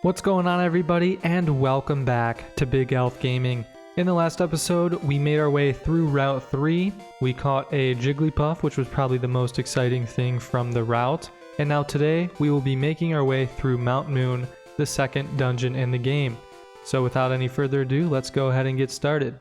What's going on, everybody, and welcome back to Big Elf Gaming. In the last episode, we made our way through Route 3. We caught a Jigglypuff, which was probably the most exciting thing from the route. And now today, we will be making our way through Mount Moon, the second dungeon in the game. So without any further ado, let's go ahead and get started.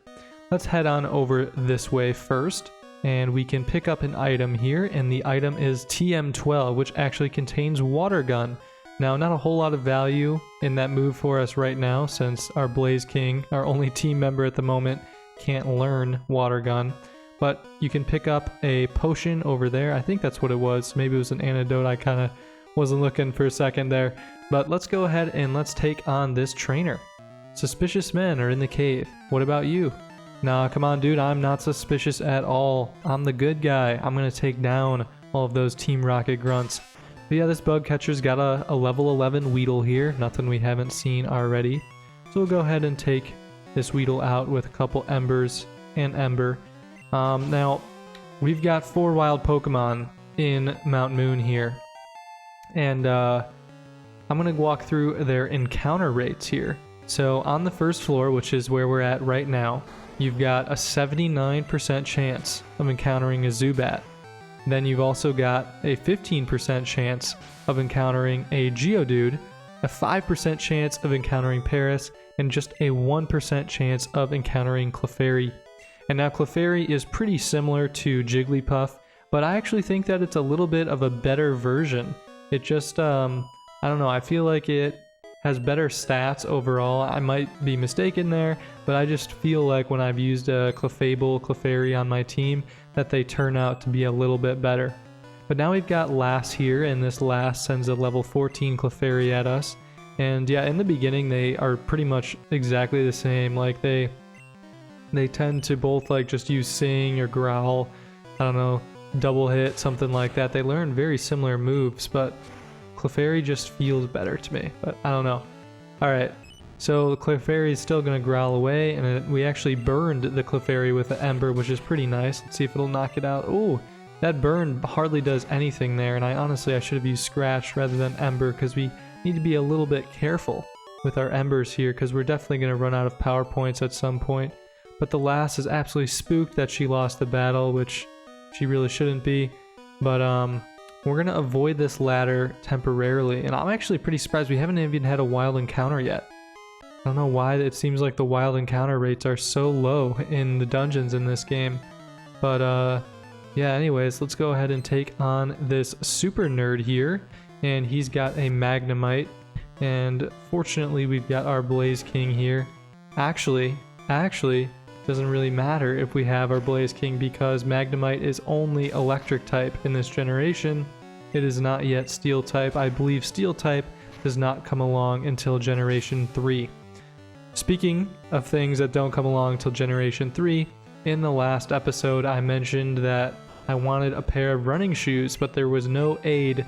Let's head on over this way first, and we can pick up an item here, and the item is TM12, which actually contains Water Gun. Now, not a whole lot of value in that move for us right now, since our Blaze King, our only team member at the moment, can't learn Water Gun. But you can pick up a potion over there. I think that's what it was. Maybe it was an antidote. I kind of wasn't looking for a second there. But let's go ahead and let's take on this trainer. Suspicious men are in the cave. What about you? Nah, come on, dude. I'm not suspicious at all. I'm the good guy. I'm going to take down all of those Team Rocket grunts. But yeah, this bug catcher's got a level 11 Weedle here, nothing we haven't seen already. So we'll go ahead and take this Weedle out with a couple Embers and Ember. Now, we've got 4 wild Pokemon in Mount Moon here. And I'm going to walk through their encounter rates here. So on the first floor, which is where we're at right now, you've got a 79% chance of encountering a Zubat. Then you've also got a 15% chance of encountering a Geodude, a 5% chance of encountering Paris, and just a 1% chance of encountering Clefairy. And now Clefairy is pretty similar to Jigglypuff, but I actually think that it's a little bit of a better version. It just, I don't know, I feel like it has better stats overall. I might be mistaken there, but I just feel like when I've used a Clefairy on my team, that they turn out to be a little bit better. But now we've got Lass here, and this Lass sends a level 14 Clefairy at us. And yeah, in the beginning they are pretty much exactly the same. Like they tend to both like just use Sing or Growl, I don't know, double hit, something like that. They learn very similar moves, but Clefairy just feels better to me, but I don't know. Alright, so the Clefairy is still going to growl away, and we actually burned the Clefairy with the Ember, which is pretty nice. Let's see if it'll knock it out. Ooh, that burn hardly does anything there, and I should have used Scratch rather than Ember, because we need to be a little bit careful with our Embers here, because we're definitely going to run out of power points at some point. But the Lass is absolutely spooked that she lost the battle, which she really shouldn't be. But we're going to avoid this ladder temporarily, and I'm actually pretty surprised we haven't even had a wild encounter yet. I don't know why it seems like the wild encounter rates are so low in the dungeons in this game. But yeah, anyways, let's go ahead and take on this super nerd here, and he's got a Magnemite, and fortunately we've got our Blaze King here. Actually, doesn't really matter if we have our Blaze King, because Magnemite is only electric type in this generation. It is not yet steel type. I believe steel type does not come along until generation 3. Speaking of things that don't come along till generation 3, in the last episode I mentioned that I wanted a pair of running shoes, but there was no aid,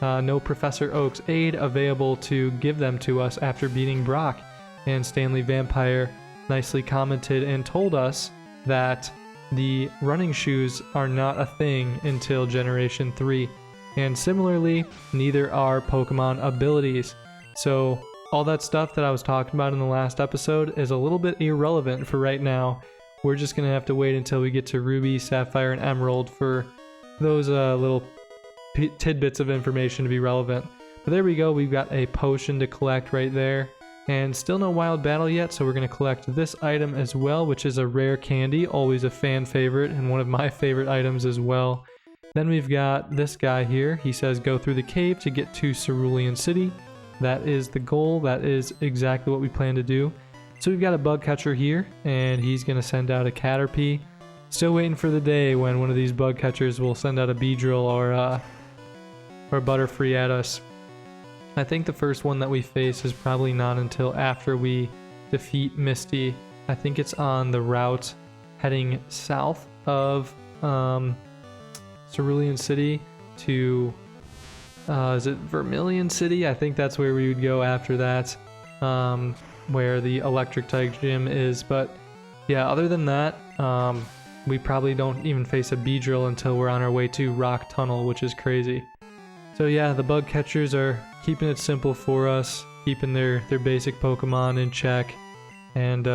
no Professor Oak's aid available to give them to us after beating Brock. And Stanley Vampire nicely commented and told us that the running shoes are not a thing until generation 3. And similarly, neither are Pokemon abilities. So all that stuff that I was talking about in the last episode is a little bit irrelevant for right now. We're just going to have to wait until we get to Ruby, Sapphire, and Emerald for those little tidbits of information to be relevant. But there we go, we've got a potion to collect right there. And still no wild battle yet, so we're going to collect this item as well, which is a rare candy, always a fan favorite, and one of my favorite items as well. Then we've got this guy here. He says go through the cave to get to Cerulean City. That is the goal. That is exactly what we plan to do. So we've got a bug catcher here, and he's going to send out a Caterpie. Still waiting for the day when one of these bug catchers will send out a Beedrill or Butterfree at us. I think the first one that we face is probably not until after we defeat Misty. I think it's on the route heading south of Cerulean City to, is it Vermilion City? I think that's where we would go after that, where the electric type gym is. But yeah, other than that, we probably don't even face a Beedrill until we're on our way to Rock Tunnel, which is crazy. So yeah, the bug catchers are keeping it simple for us, keeping their basic Pokemon in check. And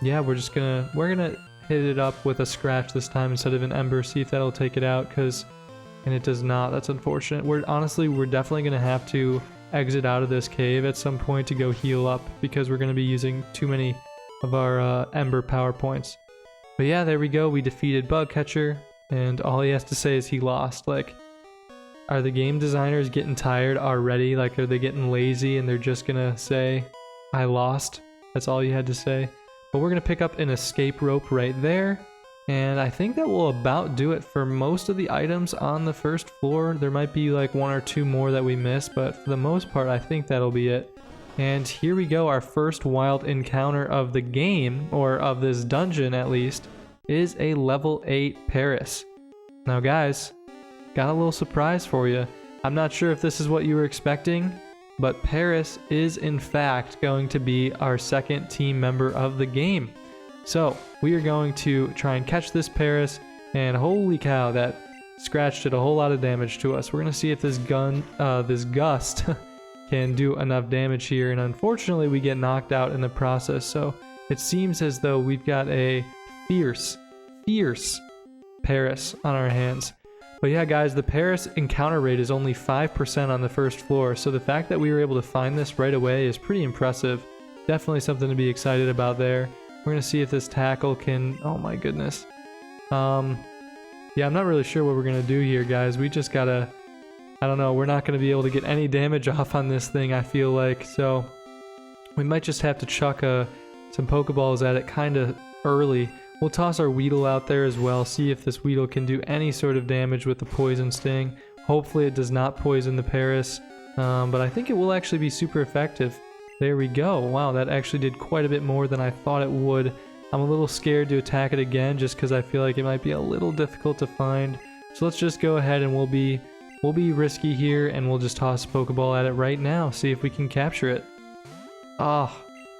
yeah, we're gonna hit it up with a scratch this time instead of an Ember, see if that'll take it out, and it does not. That's unfortunate. We're definitely gonna have to exit out of this cave at some point to go heal up because we're gonna be using too many of our Ember power points. But yeah, there we go. We defeated Bug Catcher, and all he has to say is he lost. Like, are the game designers getting tired already? Like, are they getting lazy and they're just gonna say, I lost? That's all you had to say. But we're gonna pick up an escape rope right there. And I think that will about do it for most of the items on the first floor. There might be like one or two more that we missed, but for the most part, I think that'll be it. And here we go, our first wild encounter of the game, or of this dungeon at least, is a level 8 Paris. Now guys, got a little surprise for you. I'm not sure if this is what you were expecting, but Paris is in fact going to be our second team member of the game. So we are going to try and catch this Paris, and holy cow, that scratch did a whole lot of damage to us. We're gonna see if this gust can do enough damage here, and unfortunately we get knocked out in the process. So it seems as though we've got a fierce Paris on our hands. But yeah guys, the Paris encounter rate is only 5% on the first floor, so the fact that we were able to find this right away is pretty impressive. Definitely something to be excited about there. We're gonna see if this tackle can, oh my goodness. Yeah, I'm not really sure what we're gonna do here, guys. We just gotta, I don't know, we're not gonna be able to get any damage off on this thing, I feel like. So we might just have to chuck some Pokeballs at it kinda early. We'll toss our Weedle out there as well, see if this Weedle can do any sort of damage with the Poison Sting. Hopefully it does not poison the Paris, but I think it will actually be super effective. There we go. Wow, that actually did quite a bit more than I thought it would. I'm a little scared to attack it again just because I feel like it might be a little difficult to find. So let's just go ahead and we'll be risky here, and we'll just toss a Pokeball at it right now, see if we can capture it. Ah,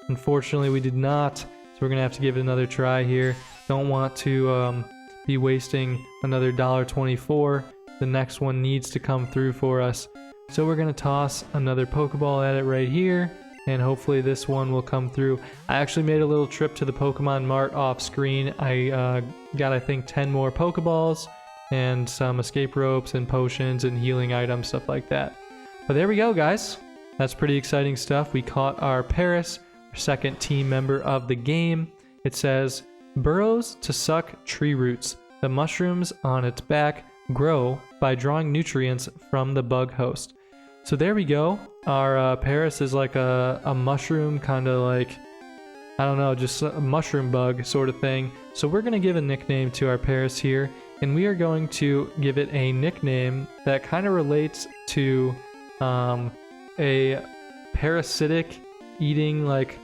unfortunately we did not. So we're gonna have to give it another try here. Don't want to be wasting another $1.24. The next one needs to come through for us. So we're gonna toss another Pokeball at it right here, and hopefully this one will come through. I actually made a little trip to the Pokemon Mart off screen. I got, I think, 10 more Pokeballs and some escape ropes and potions and healing items, stuff like that. But there we go, guys. That's pretty exciting stuff. We caught our Paris, our second team member of the game. It says, burrows to suck tree roots. The mushrooms on its back grow by drawing nutrients from the bug host. So there we go. Our Paris is like a mushroom, kind of like, I don't know, just a mushroom bug sort of thing. So we're going to give a nickname to our Paris here, and we are going to give it a nickname that kind of relates to a parasitic eating, like,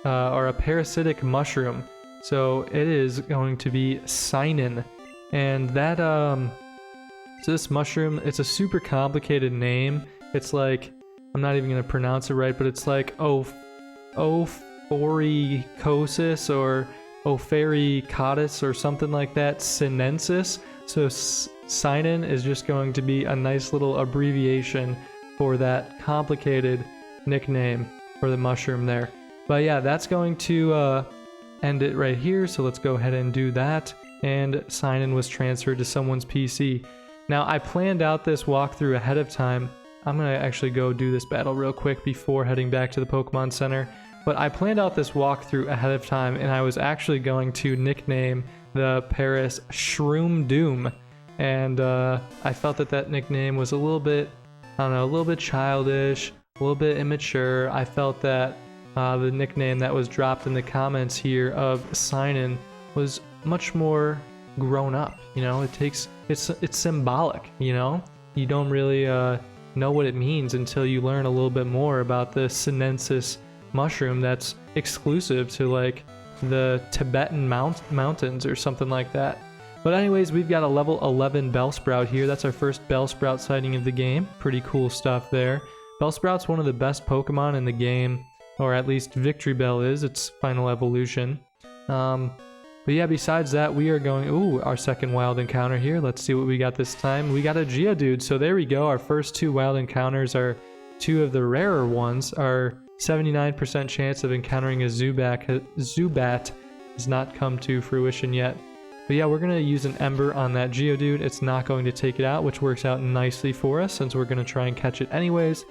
or a parasitic mushroom. So it is going to be Sinin. And that, so this mushroom, it's a super complicated name. It's like, I'm not even going to pronounce it right, but it's like Ophoricosis or Ophericotis or something like that, sinensis. So Sinin is just going to be a nice little abbreviation for that complicated nickname for the mushroom there. But yeah, that's going to end it right here, so let's go ahead and do that. And Sinin was transferred to someone's PC. Now, I planned out this walkthrough ahead of time. I'm going to actually go do this battle real quick before heading back to the Pokemon Center. But I planned out this walkthrough ahead of time, and I was actually going to nickname the Paris Shroom Doom. And I felt that nickname was a little bit, I don't know, a little bit childish, a little bit immature. I felt that the nickname that was dropped in the comments here of Sinin was much more grown up. You know, it's symbolic, you know? You don't really know what it means until you learn a little bit more about the sinensis mushroom that's exclusive to like the Tibetan mountains or something like that. But anyways, we've got a level 11 Bellsprout here. That's our first Bellsprout sighting of the game. Pretty cool stuff there. Bellsprout's one of the best Pokemon in the game, or at least Victory Bell is its final evolution. But yeah, besides that, we are going... Ooh, our second wild encounter here. Let's see what we got this time. We got a Geodude. So there we go. Our first 2 wild encounters are 2 of the rarer ones. Our 79% chance of encountering a Zubat has not come to fruition yet. But yeah, we're going to use an Ember on that Geodude. It's not going to take it out, which works out nicely for us since we're going to try and catch it anyways.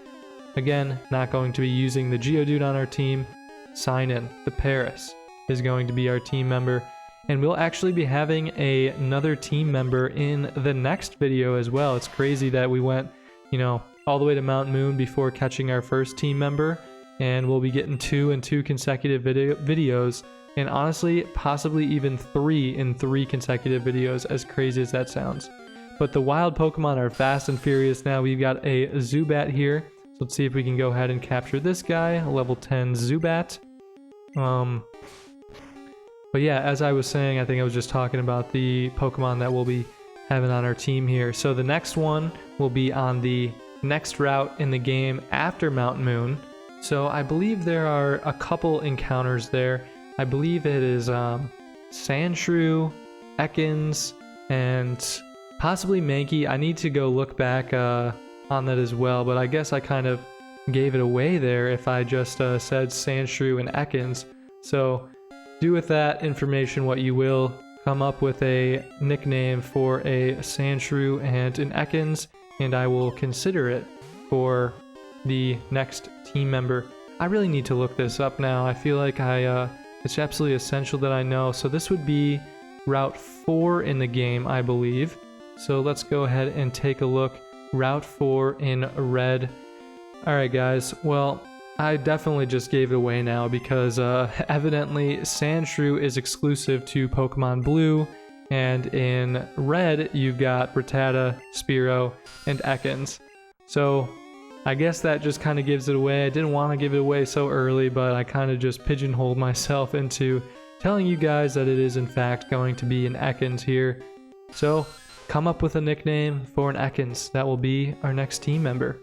Again, not going to be using the Geodude on our team. Sign-in, the Paris, is going to be our team member. And we'll actually be having another team member in the next video as well. It's crazy that we went, you know, all the way to Mount Moon before catching our first team member. And we'll be getting 2 in 2 consecutive videos. And honestly, possibly even 3 in 3 consecutive videos, as crazy as that sounds. But the wild Pokemon are fast and furious now. We've got a Zubat here. So let's see if we can go ahead and capture this guy, a level 10 Zubat. But yeah, as I was saying, I think I was just talking about the Pokemon that we'll be having on our team here. So the next one will be on the next route in the game after Mount Moon. So I believe there are a couple encounters there. I believe it is Sandshrew, Ekans, and possibly Mankey. I need to go look back on that as well, but I guess I kind of gave it away there if I just said Sandshrew and Ekans. So do with that information what you will. Come up with a nickname for a Sandshrew and an Ekans, and I will consider it for the next team member. I really need to look this up now. I feel like it's absolutely essential that I know. So this would be Route 4 in the game, I believe. So let's go ahead and take a look. Route 4 in Red. Alright guys, well, I definitely just gave it away now because evidently Sandshrew is exclusive to Pokemon Blue, and in Red you've got Rattata, Spearow, and Ekans. So I guess that just kind of gives it away. I didn't want to give it away so early, but I kind of just pigeonholed myself into telling you guys that it is in fact going to be an Ekans here. So come up with a nickname for an Ekans. That will be our next team member.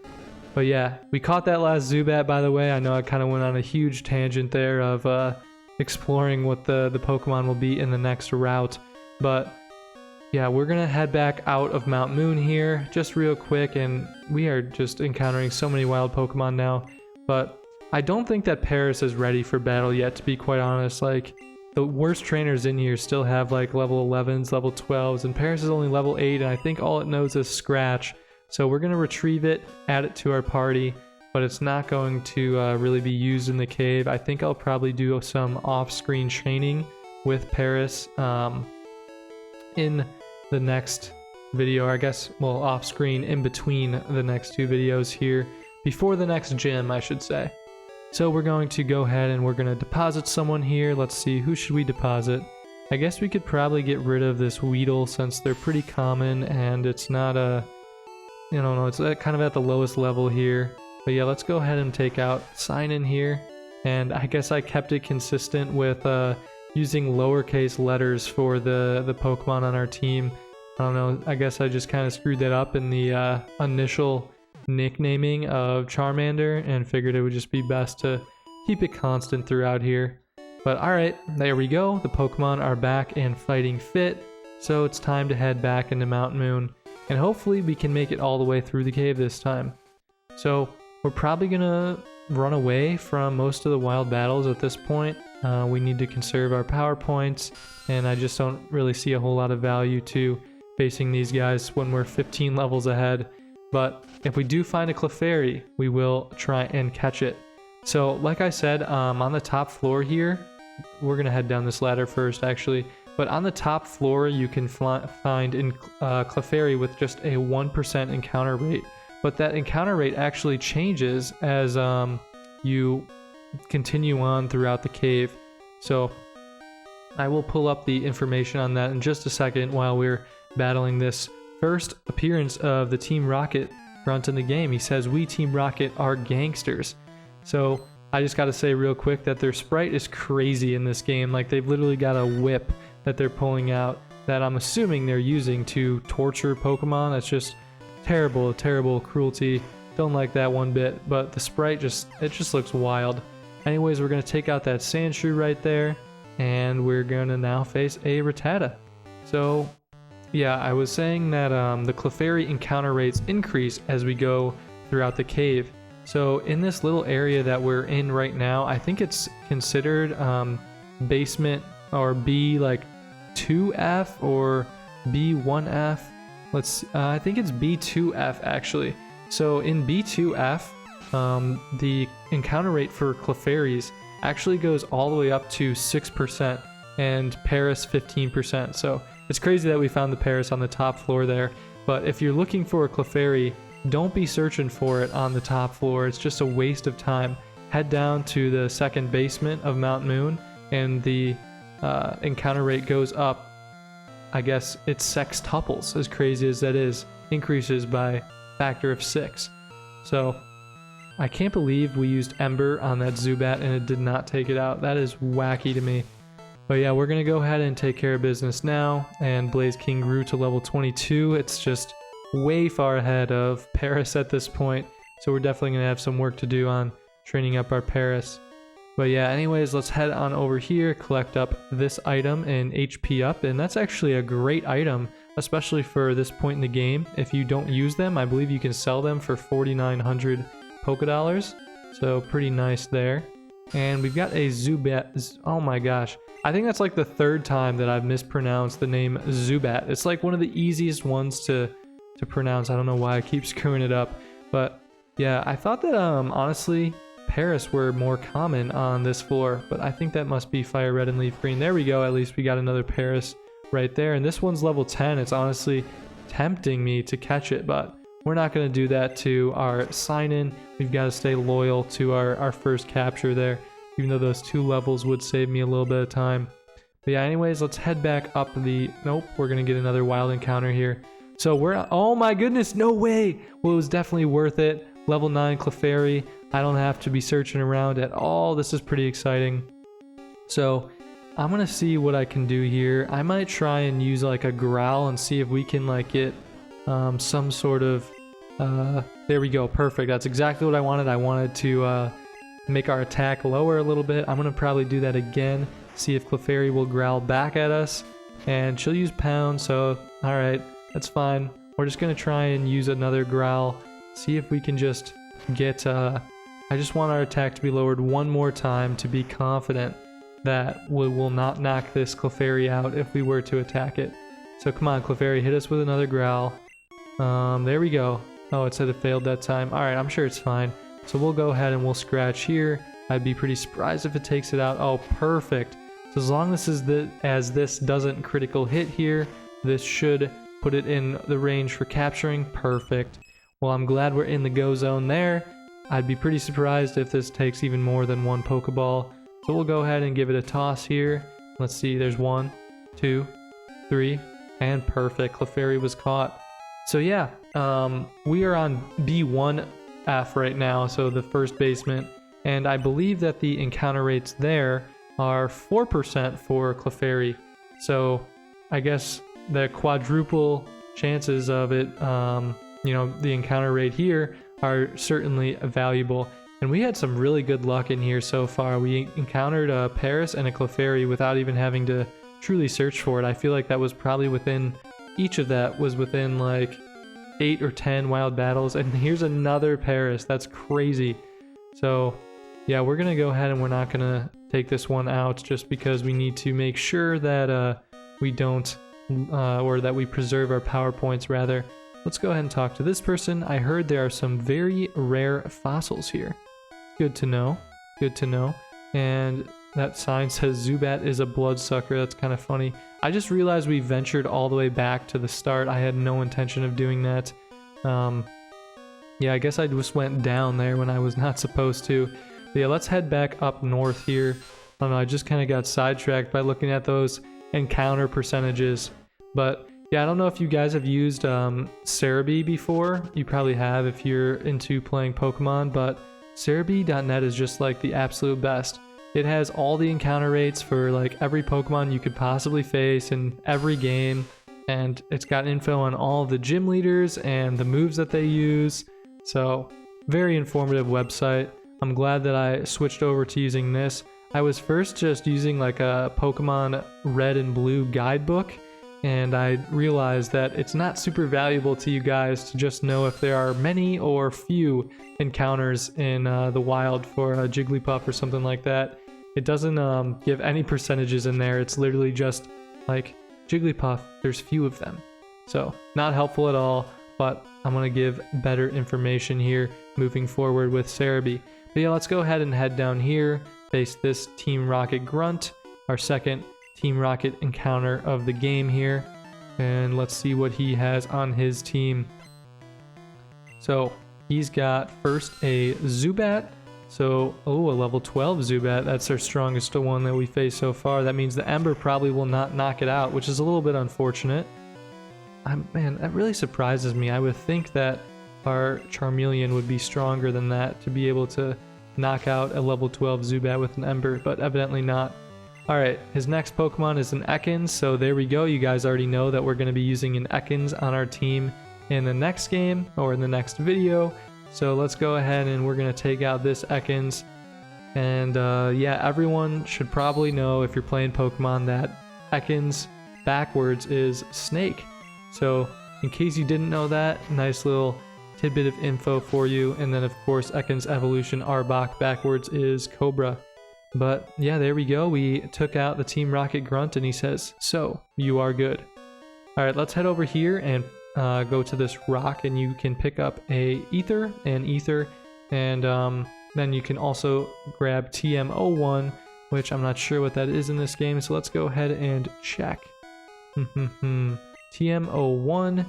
But yeah, we caught that last Zubat, by the way. I know I kind of went on a huge tangent there of exploring what the Pokemon will be in the next route. But yeah, we're going to head back out of Mount Moon here just real quick, and we are just encountering so many wild Pokemon now. But I don't think that Paris is ready for battle yet, to be quite honest. Like, the worst trainers in here still have like level 11s, level 12s, and Paris is only level 8, and I think all it knows is Scratch. So we're going to retrieve it, add it to our party, but it's not going to really be used in the cave. I think I'll probably do some off-screen training with Paris in the next video, I guess, well, off-screen in between the next 2 videos here, before the next gym, I should say. So we're going to go ahead and we're going to deposit someone here. Let's see, who should we deposit? I guess we could probably get rid of this Weedle since they're pretty common and it's not a... I don't know, it's kind of at the lowest level here. But yeah, let's go ahead and take out Sign-in here. And I guess I kept it consistent with using lowercase letters for the Pokemon on our team. I don't know, I guess I just kind of screwed that up in the initial nicknaming of Charmander and figured it would just be best to keep it constant throughout here. But alright, there we go. The Pokemon are back and fighting fit. So it's time to head back into Mount Moon. And hopefully we can make it all the way through the cave this time. So we're probably gonna run away from most of the wild battles at this point. We need to conserve our power points, and I just don't really see a whole lot of value to facing these guys when we're 15 levels ahead. But if we do find a Clefairy, we will try and catch it. So like I said, on the top floor here, we're gonna head down this ladder first actually. But on the top floor, you can find in Clefairy with just a 1% encounter rate. But that encounter rate actually changes as you continue on throughout the cave. So I will pull up the information on that in just a second while we're battling this first appearance of the Team Rocket grunt in the game. He says, "We Team Rocket are gangsters." So I just gotta say real quick that their sprite is crazy in this game. Like, they've literally got a whip that they're pulling out that I'm assuming they're using to torture Pokemon. That's just terrible, terrible cruelty. Don't like that one bit, but the sprite just looks wild. Anyways, we're gonna take out that Sandshrew right there, and we're gonna now face a Rattata. So yeah, I was saying that the Clefairy encounter rates increase as we go throughout the cave. So in this little area that we're in right now, I think it's considered basement or B like 2F or B1F. I think it's B2F actually. So in B2F, the encounter rate for Clefairies actually goes all the way up to 6% and Paris 15%. So it's crazy that we found the Paris on the top floor there. But if you're looking for a Clefairy, don't be searching for it on the top floor. It's just a waste of time. Head down to the second basement of Mount Moon, and the encounter rate goes up. I guess it's sextuples, as crazy as that is, increases by factor of 6. So I can't believe we used Ember on that Zubat and it did not take it out. That is wacky to me. But yeah, we're gonna go ahead and take care of business now, and Blaze King grew to level 22. It's just way far ahead of Paris at this point, so we're definitely gonna have some work to do on training up our Paris. But yeah, anyways, let's head on over here, collect up this item and HP up, and that's actually a great item, especially for this point in the game. If you don't use them, I believe you can sell them for 4,900 Poké Dollars, so pretty nice there. And we've got a Zubat. Oh my gosh, I think that's like the third time that I've mispronounced the name Zubat. It's like one of the easiest ones to pronounce. I don't know why I keep screwing it up, but yeah, I thought that honestly Paris were more common on this floor, but I think that must be Fire Red and Leaf Green. There we go, at least we got another Paris right there, and this one's level 10. It's honestly tempting me to catch it, but we're not going to do that to our sign-in. We've got to stay loyal to our first capture there, even though those 2 levels would save me a little bit of time. But yeah, anyways, let's head back up the... Nope, we're going to get another wild encounter here. So we're... Oh my goodness, no way! Well, it was definitely worth it. Level 9 Clefairy. I don't have to be searching around at all. This is pretty exciting. So I'm going to see what I can do here. I might try and use like a growl and see if we can like get some sort of... there we go, perfect. That's exactly what I wanted. I wanted to make our attack lower a little bit. I'm going to probably do that again. See if Clefairy will growl back at us. And she'll use Pound, so alright. That's fine. We're just going to try and use another growl. See if we can just get... I just want our attack to be lowered one more time to be confident that we will not knock this Clefairy out if we were to attack it. So come on, Clefairy, hit us with another growl. There we go. Oh, it said it failed that time. Alright, I'm sure it's fine. So we'll go ahead and we'll scratch here. I'd be pretty surprised if it takes it out. Oh, perfect. So as long as this doesn't critical hit here, this should put it in the range for capturing. Perfect. Well, I'm glad we're in the go zone there. I'd be pretty surprised if this takes even more than 1 Pokeball. So we'll go ahead and give it a toss here. Let's see, there's 1, 2, 3, and perfect. Clefairy was caught. So yeah, we are on B1F right now, so the first basement. And I believe that the encounter rates there are 4% for Clefairy. So I guess the quadruple chances of it, you know, the encounter rate here are certainly valuable. And we had some really good luck in here so far. We encountered a Paris and a Clefairy without even having to truly search for it. I feel like that was probably within, each of that was within like 8 or 10 wild battles. And here's another Paris. That's crazy. So yeah, we're gonna go ahead and we're not gonna take this one out just because we need to make sure that we don't, or that we preserve our power points rather. Let's go ahead and talk to this person. I heard there are some very rare fossils here. Good to know. Good to know. And that sign says Zubat is a bloodsucker. That's kind of funny. I just realized we ventured all the way back to the start. I had no intention of doing that. Yeah, I guess I just went down there when I was not supposed to. But yeah, let's head back up north here. I don't know, I just kind of got sidetracked by looking at those encounter percentages. But yeah, I don't know if you guys have used Cerebi before. You probably have if you're into playing Pokemon, but Cerebi.net is just like the absolute best. It has all the encounter rates for like every Pokemon you could possibly face in every game, and it's got info on all the gym leaders and the moves that they use. So very informative website. I'm glad that I switched over to using this. I was first just using like a Pokemon Red and Blue guidebook, and I realized that it's not super valuable to you guys to just know if there are many or few encounters in the wild for a Jigglypuff or something like that. It doesn't give any percentages in there. It's literally just like Jigglypuff, there's few of them. So not helpful at all, but I'm going to give better information here moving forward with Cerebi. But yeah, let's go ahead and head down here, face this Team Rocket Grunt, our second Team Rocket encounter of the game here. And let's see what he has on his team. So he's got first a Zubat. So, a level 12 Zubat. That's our strongest one that we faced so far. That means the Ember probably will not knock it out, which is a little bit unfortunate. Man, that really surprises me. I would think that our Charmeleon would be stronger than that to be able to knock out a level 12 Zubat with an Ember, but evidently not. Alright, his next Pokemon is an Ekans, so there we go. You guys already know that we're going to be using an Ekans on our team in the next game, or in the next video. So let's go ahead and we're going to take out this Ekans. And yeah, everyone should probably know if you're playing Pokemon that Ekans backwards is Snake. So in case you didn't know that, nice little tidbit of info for you. And then of course Ekans evolution Arbok backwards is Cobra. But yeah, there we go. We took out the Team Rocket Grunt and he says, "So, you are good." Alright, let's head over here and go to this rock, and you can pick up an Ether, and then you can also grab TM01, which I'm not sure what that is in this game, so let's go ahead and check. TM01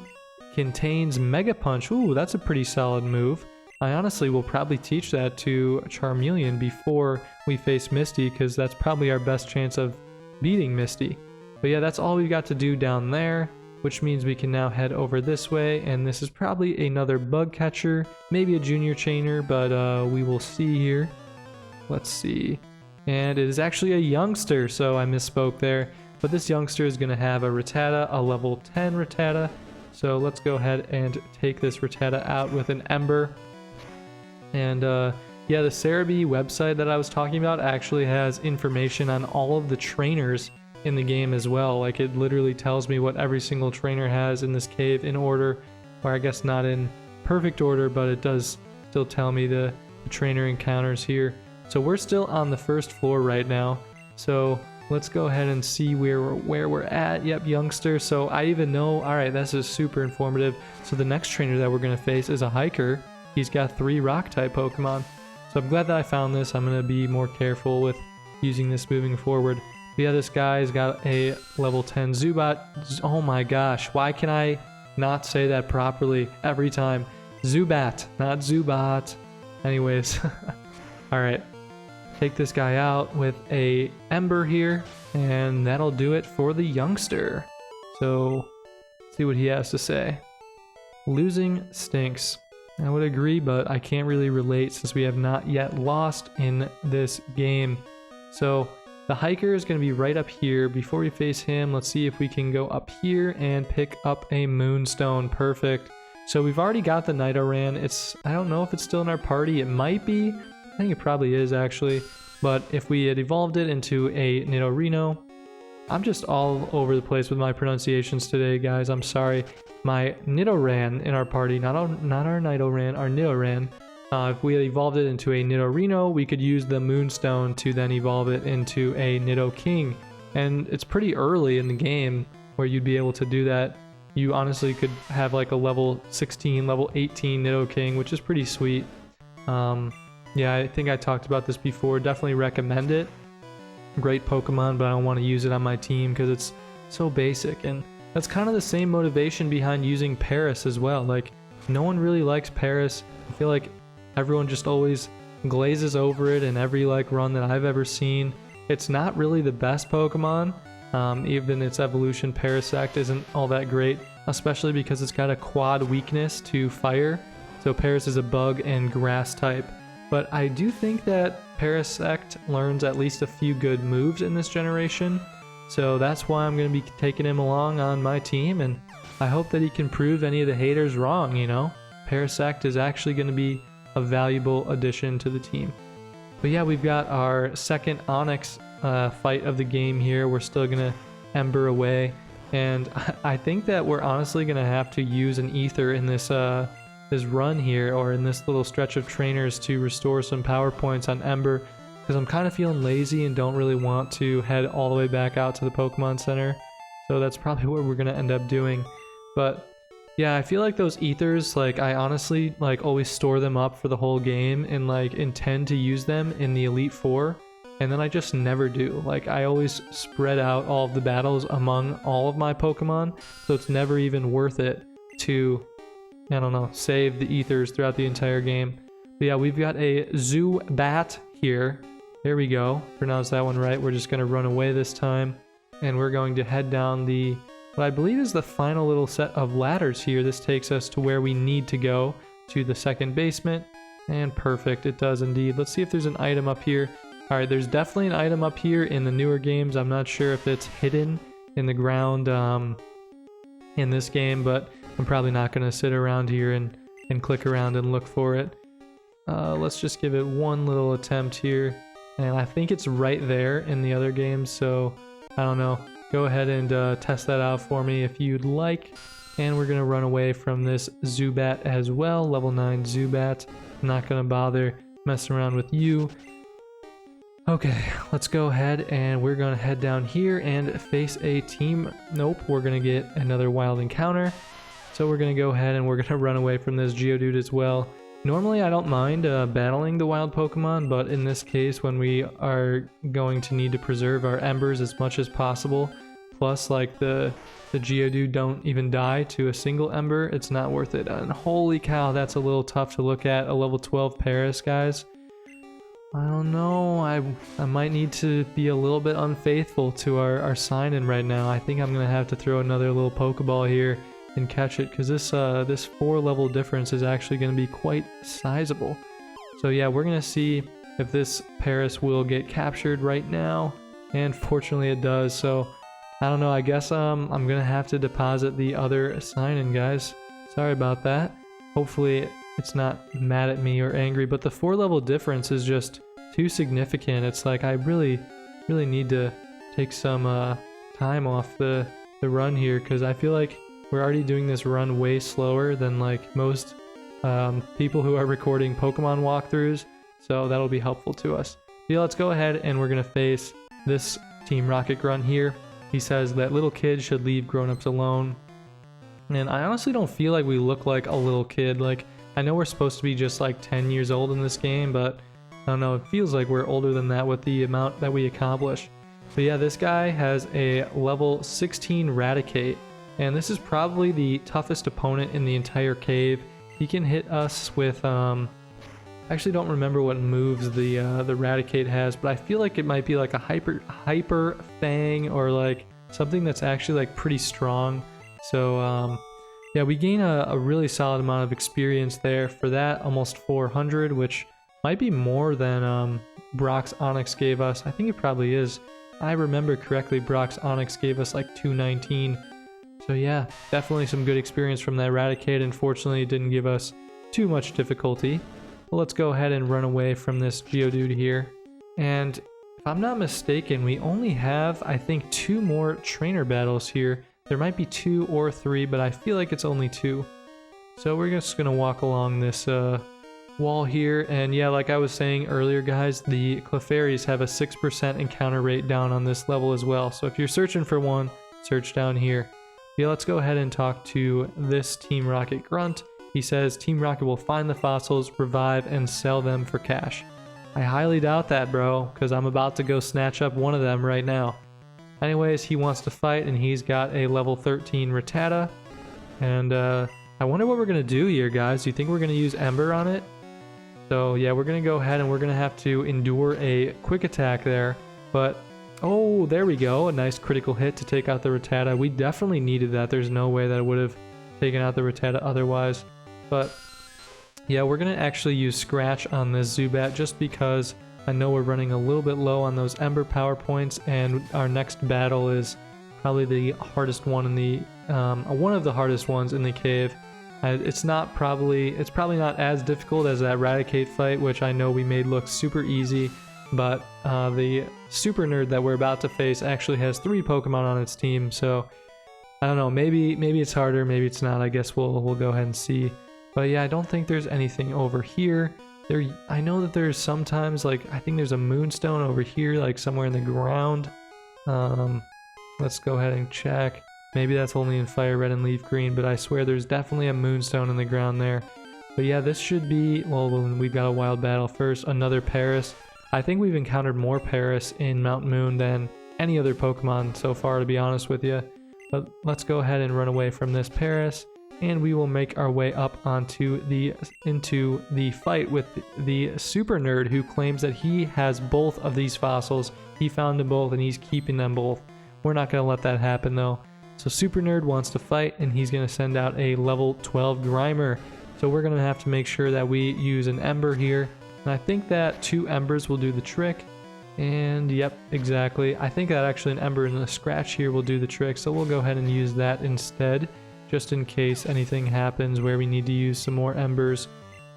contains Mega Punch. Ooh, that's a pretty solid move. I honestly will probably teach that to Charmeleon before we face Misty, because that's probably our best chance of beating Misty. But yeah, that's all we got to do down there, which means we can now head over this way, and this is probably another bug catcher, maybe a junior trainer, but we will see here. Let's see. And it is actually a youngster, so I misspoke there. But this youngster is going to have a Rattata, a level 10 Rattata. So let's go ahead and take this Rattata out with an Ember. And yeah, the Cerebi website that I was talking about actually has information on all of the trainers in the game as well. Like, it literally tells me what every single trainer has in this cave in order, or I guess not in perfect order, but it does still tell me the trainer encounters here. So we're still on the first floor right now, so let's go ahead and see where we're at. Yep, youngster. So I even know, all right, this is super informative. So the next trainer that we're going to face is a hiker. He's got 3 rock type Pokemon, so I'm glad that I found this. I'm going to be more careful with using this moving forward. But yeah, this guy's got a level 10 Zubat. Oh my gosh, why can I not say that properly every time? Zubat, not Zubat. Anyways, alright. Take this guy out with a Ember here, and that'll do it for the youngster. So, see what he has to say. Losing stinks. I would agree, but I can't really relate since we have not yet lost in this game. So, the hiker is going to be right up here. Before we face him, let's see if we can go up here and pick up a Moonstone. Perfect. So we've already got the Nidoran. I don't know if it's still in our party. It might be. I think it probably is, actually. But if we had evolved it into a Nidorino, I'm just all over the place with my pronunciations today, guys. I'm sorry. My Nidoran in our party, not our Nidoran, our Nidoran. If we had evolved it into a Nidorino, we could use the Moonstone to then evolve it into a Nidoking. And it's pretty early in the game where you'd be able to do that. You honestly could have like a level 16, level 18 Nidoking, which is pretty sweet. Yeah, I think I talked about this before. Definitely recommend it. Great Pokemon, but I don't want to use it on my team because it's so basic. And that's kind of the same motivation behind using Paris as well. Like, no one really likes Paris. I feel like everyone just always glazes over it in every like run that I've ever seen. It's not really the best Pokemon. Even its evolution, Parasect, isn't all that great, especially because it's got a quad weakness to fire. So Paris is a bug and grass type. But I do think that Parasect learns at least a few good moves in this generation. So that's why I'm going to be taking him along on my team, and I hope that he can prove any of the haters wrong, you know? Parasect is actually going to be a valuable addition to the team. But yeah, we've got our second Onyx fight of the game here. We're still gonna Ember away, and I think that we're honestly gonna have to use an Ether in this this run here, or in this little stretch of trainers, to restore some power points on Ember, because I'm kind of feeling lazy and don't really want to head all the way back out to the Pokemon Center. So that's probably what we're gonna end up doing. But yeah, I feel like those Ethers, like, I honestly like always store them up for the whole game and like intend to use them in the Elite Four, and then I just never do. Like, I always spread out all of the battles among all of my Pokemon, so it's never even worth it to, I don't know, save the Ethers throughout the entire game. But yeah, we've got a Zubat here. There we go. Pronounced that one right. We're just gonna run away this time, and we're going to head down the, what I believe is the final little set of ladders here. This takes us to where we need to go, to the second basement, and perfect, it does indeed. Let's see if there's an item up here. Alright, there's definitely an item up here in the newer games. I'm not sure if it's hidden in the ground in this game, but I'm probably not going to sit around here and click around and look for it. Let's just give it one little attempt here, and I think it's right there in the other games, so I don't know. Go ahead and test that out for me if you'd like. And we're going to run away from this Zubat as well. Level 9 Zubat. I'm not going to bother messing around with you. Okay, let's go ahead and we're going to head down here and face a team. Nope, we're going to get another wild encounter. So we're going to go ahead and we're going to run away from this Geodude as well. Normally I don't mind battling the wild Pokemon, but in this case, when we are going to need to preserve our Embers as much as possible, plus like the Geodude don't even die to a single Ember, it's not worth it. And holy cow, that's a little tough to look at. A level 12 Paris, guys. I don't know, I might need to be a little bit unfaithful to our sign-in right now. I think I'm going to have to throw another little Pokeball here and catch it, because this 4-level difference is actually going to be quite sizable. So yeah, we're going to see if this Paris will get captured right now, and fortunately it does. So I don't know, I guess I'm going to have to deposit the other sign-in, guys. Sorry about that. Hopefully it's not mad at me or angry, but the 4-level difference is just too significant. It's like I really need to take some time off the run here, because I feel like we're already doing this run way slower than like most people who are recording Pokemon walkthroughs, so that'll be helpful to us. Yeah, let's go ahead and we're gonna face this Team Rocket Grunt here. He says that little kids should leave grown-ups alone, and I honestly don't feel like we look like a little kid. Like, I know we're supposed to be just like 10 years old in this game, but I don't know, it feels like we're older than that with the amount that we accomplish. But yeah, this guy has a level 16 Raticate, and this is probably the toughest opponent in the entire cave. He can hit us with, I actually don't remember what moves the Raticate has, but I feel like it might be like a hyper Fang, or like something that's actually like pretty strong. So yeah, we gain a really solid amount of experience there for that, almost 400, which might be more than Brock's Onyx gave us. I think it probably is. I remember correctly, Brock's Onyx gave us like 219. So yeah, definitely some good experience from that Raticate. Unfortunately, it didn't give us too much difficulty. Well, let's go ahead and run away from this Geodude here. And if I'm not mistaken, we only have, I think, 2 more trainer battles here. There might be 2 or 3, but I feel like it's only 2. So we're just gonna walk along this wall here. And yeah, like I was saying earlier, guys, the Clefairies have a 6% encounter rate down on this level as well. So if you're searching for one, search down here. Yeah, let's go ahead and talk to this Team Rocket Grunt. He says Team Rocket will find the fossils, revive, and sell them for cash. I highly doubt that, bro, because I'm about to go snatch up one of them right now. Anyways, he wants to fight, and he's got a level 13 Rattata. And I wonder what we're going to do here, guys. Do you think we're going to use Ember on it? So yeah, we're going to go ahead and we're going to have to endure a quick attack there. But oh, there we go. A nice critical hit to take out the Rattata. We definitely needed that. There's no way that it would have taken out the Rattata otherwise. But yeah, we're going to actually use Scratch on this Zubat just because I know we're running a little bit low on those Ember power points, and our next battle is probably the hardest one in the, one of the hardest ones in the cave. It's probably not as difficult as that Raticate fight, which I know we made look super easy, but the super nerd that we're about to face actually has 3 Pokemon on its team, so I don't know, maybe it's harder, maybe it's not. I guess we'll go ahead and see. But yeah, I don't think there's anything over here. I know that there's sometimes, like, I think there's a Moonstone over here, like somewhere in the ground. Let's go ahead and check. Maybe that's only in Fire Red and Leaf Green, but I swear there's definitely a Moonstone in the ground there. But yeah, this should be, well, we've got a Wild Battle first, another Paris. I think we've encountered more Paris in Mount Moon than any other Pokemon so far, to be honest with you. But let's go ahead and run away from this Paris, and we will make our way up into the fight with the super nerd who claims that he has both of these fossils. He found them both and he's keeping them both. We're not going to let that happen though. So super nerd wants to fight, and he's going to send out a level 12 Grimer. So we're going to have to make sure that we use an Ember here. And I think that 2 Embers will do the trick. And yep, exactly. I think that actually an Ember and a Scratch here will do the trick. So we'll go ahead and use that instead, just in case anything happens where we need to use some more Embers.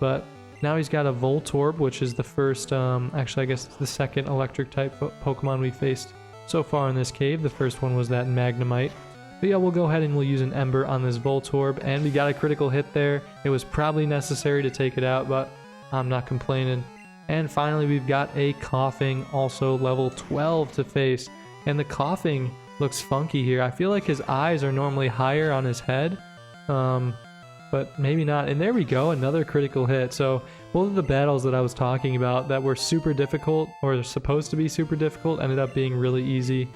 But now he's got a Voltorb, which is the first, actually I guess it's the second electric type Pokemon we faced so far in this cave. The first one was that Magnemite. But yeah, we'll go ahead and we'll use an Ember on this Voltorb, and we got a critical hit there. It was probably necessary to take it out, but I'm not complaining. And finally, we've got a Coughing, also level 12 to face. And the Coughing looks funky here. I feel like his eyes are normally higher on his head, but maybe not. And there we go, another critical hit. So both of the battles that I was talking about that were super difficult, or supposed to be super difficult, ended up being really easy.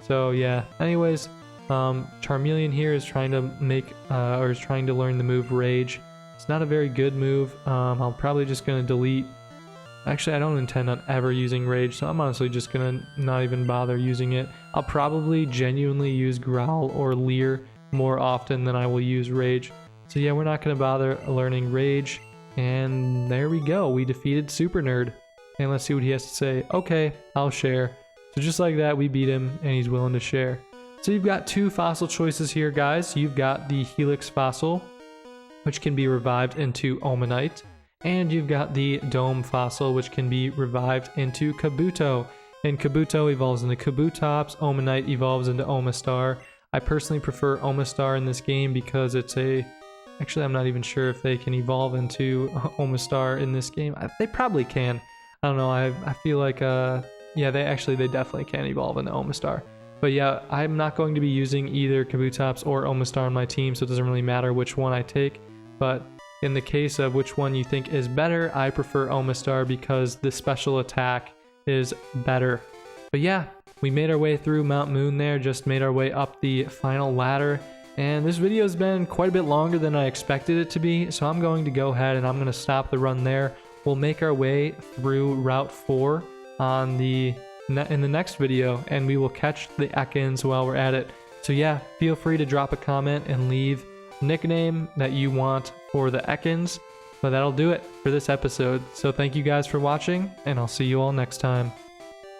So yeah, anyways, Charmeleon here is trying to trying to learn the move Rage. It's not a very good move. I'm probably just going to delete. Actually, I don't intend on ever using Rage, so I'm honestly just going to not even bother using it. I'll probably genuinely use Growl or Leer more often than I will use Rage. So yeah, we're not going to bother learning Rage. And there we go. We defeated Super Nerd. And let's see what he has to say. Okay, I'll share. So just like that, we beat him, and he's willing to share. So you've got 2 fossil choices here, guys. You've got the Helix fossil, which can be revived into Omanite. And you've got the Dome fossil, which can be revived into Kabuto. And Kabuto evolves into Kabutops, Omanite evolves into Omastar. I personally prefer Omastar in this game because it's a... Actually, I'm not even sure if they can evolve into Omastar in this game. They probably can. I don't know, I feel like... yeah, they definitely can evolve into Omastar. But yeah, I'm not going to be using either Kabutops or Omastar on my team, so it doesn't really matter which one I take. But in the case of which one you think is better, I prefer Omastar because the special attack is better. But yeah, we made our way through Mount Moon there, just made our way up the final ladder. And this video has been quite a bit longer than I expected it to be, so I'm going to go ahead and I'm going to stop the run there. We'll make our way through Route 4 in the next video, and we will catch the Ekans while we're at it. So yeah, feel free to drop a comment and leave nickname that you want for the Ekans. But that'll do it for this episode. So thank you guys for watching, and I'll see you all next time.